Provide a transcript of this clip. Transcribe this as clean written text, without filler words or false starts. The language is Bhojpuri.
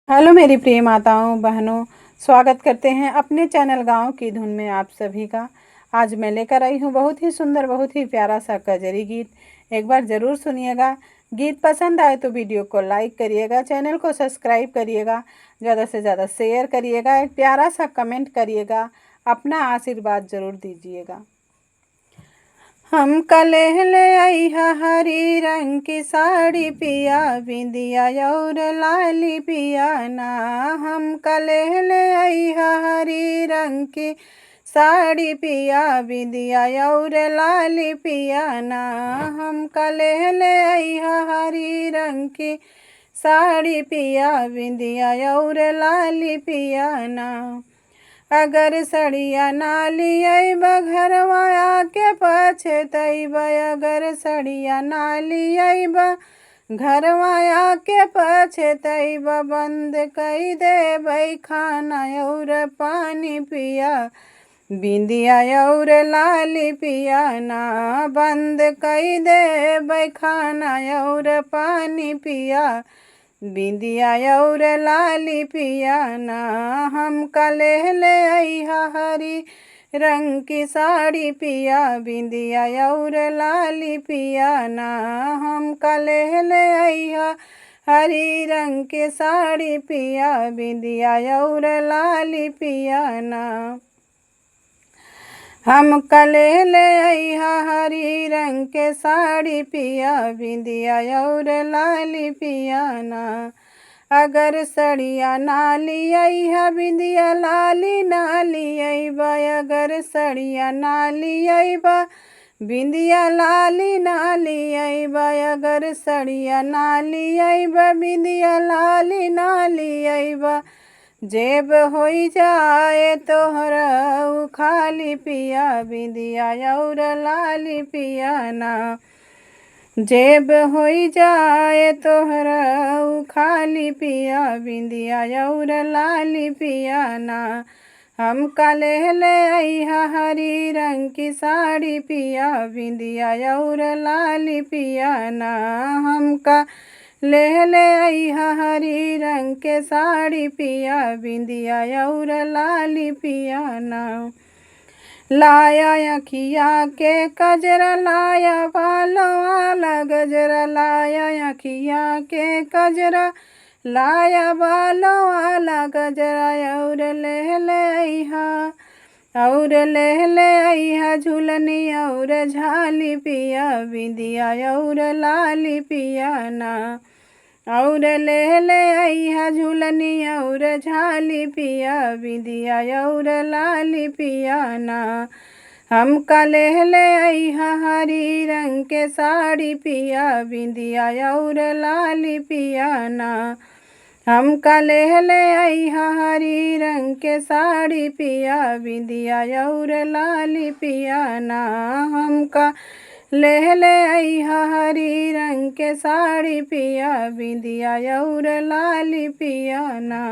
हेलो मेरी प्रिय माताओं बहनों, स्वागत करते हैं अपने चैनल गाँव की धुन में आप सभी का। आज मैं लेकर आई हूँ बहुत ही सुंदर, बहुत ही प्यारा सा कजरी गीत। एक बार ज़रूर सुनिएगा। गीत पसंद आए तो वीडियो को लाइक करिएगा, चैनल को सब्सक्राइब करिएगा, ज़्यादा से ज़्यादा शेयर करिएगा, एक प्यारा सा कमेंट करिएगा, अपना आशीर्वाद ज़रूर दीजिएगा। हम कलेह ले आई हरी रंग की साड़ी पिया, बिंदिया और लाली पिया ना। हम कलेह ले आई हरी रंग की साड़ी पिया, बिंदिया और लाली पिया ना। हम कलेह ले आई हरी रंग की साड़ी पिया, बिंदिया और लाली पिया ना। अगर सड़िया ना लियाइब घरवा के पछतैब, अगर सड़िया ना लियाइब घरवा के पछतैब। बंद कई देबै खाना और पानी पिया, बिंदिया और लाली पिया ना। बंद कई देबै खाना और पानी पिया, बिंदिया और लाली पिया ना। हम कलेह ले आई हरी रंग की साड़ी पिया, बिंदिया और लाली पिया ना। हम कलेह ले आई हरी रंग की साड़ी पिया, बिंदिया और लाली पिया ना। हम कलेह ले आई हरी रंग के साड़ी पिया, बिंदिया और लाली पिया ना। अगर सड़िया ना लियाइहा बिंदिया लाली ना लियाइबा, अगर सड़िया ना लियाइबा बिंदिया लाली ना लियाइबा, अगर सड़िया ना लियाइबा बिंदिया लाली ना लियाइबा। जेब होई जाए तोहरा खाली पिया, बिंदिया और लाली पिया ना। जेब होई जाए तोहरा खाली पिया, बिंदिया और लाली पिया ना। हम कलेह ले आई हरी रंग की साड़ी पिया, बिंदिया और लाली पिया ना। हम कलेह ले आई हरी रंग के साड़ी पिया, बिंदिया और लाली पिया ना। लाया अखिया के कजरा, लाया बालों वाला गजरा, लाया अखिया के कजरा, लाया बालों वाला गजरा। और ले ले आइहा, और ले ले आइहा झूलनी और झाली पिया, बिंदिया और लाली पिया ना। और ले ले आइहा झूलनी और झाली पिया, बिंदिया और लाली पिया ना। हम कलेह ले आइहा हरी रंग के साड़ी पिया, बिंदिया और लाली पिया ना। हम कलेह ले आइहा हरी रंग के साड़ी पिया, बिंदिया और लाली पिया ना। हम कलेह ले आइहा हरी रंग के साड़ी पिया, बिंदिया और लाली पिया ना।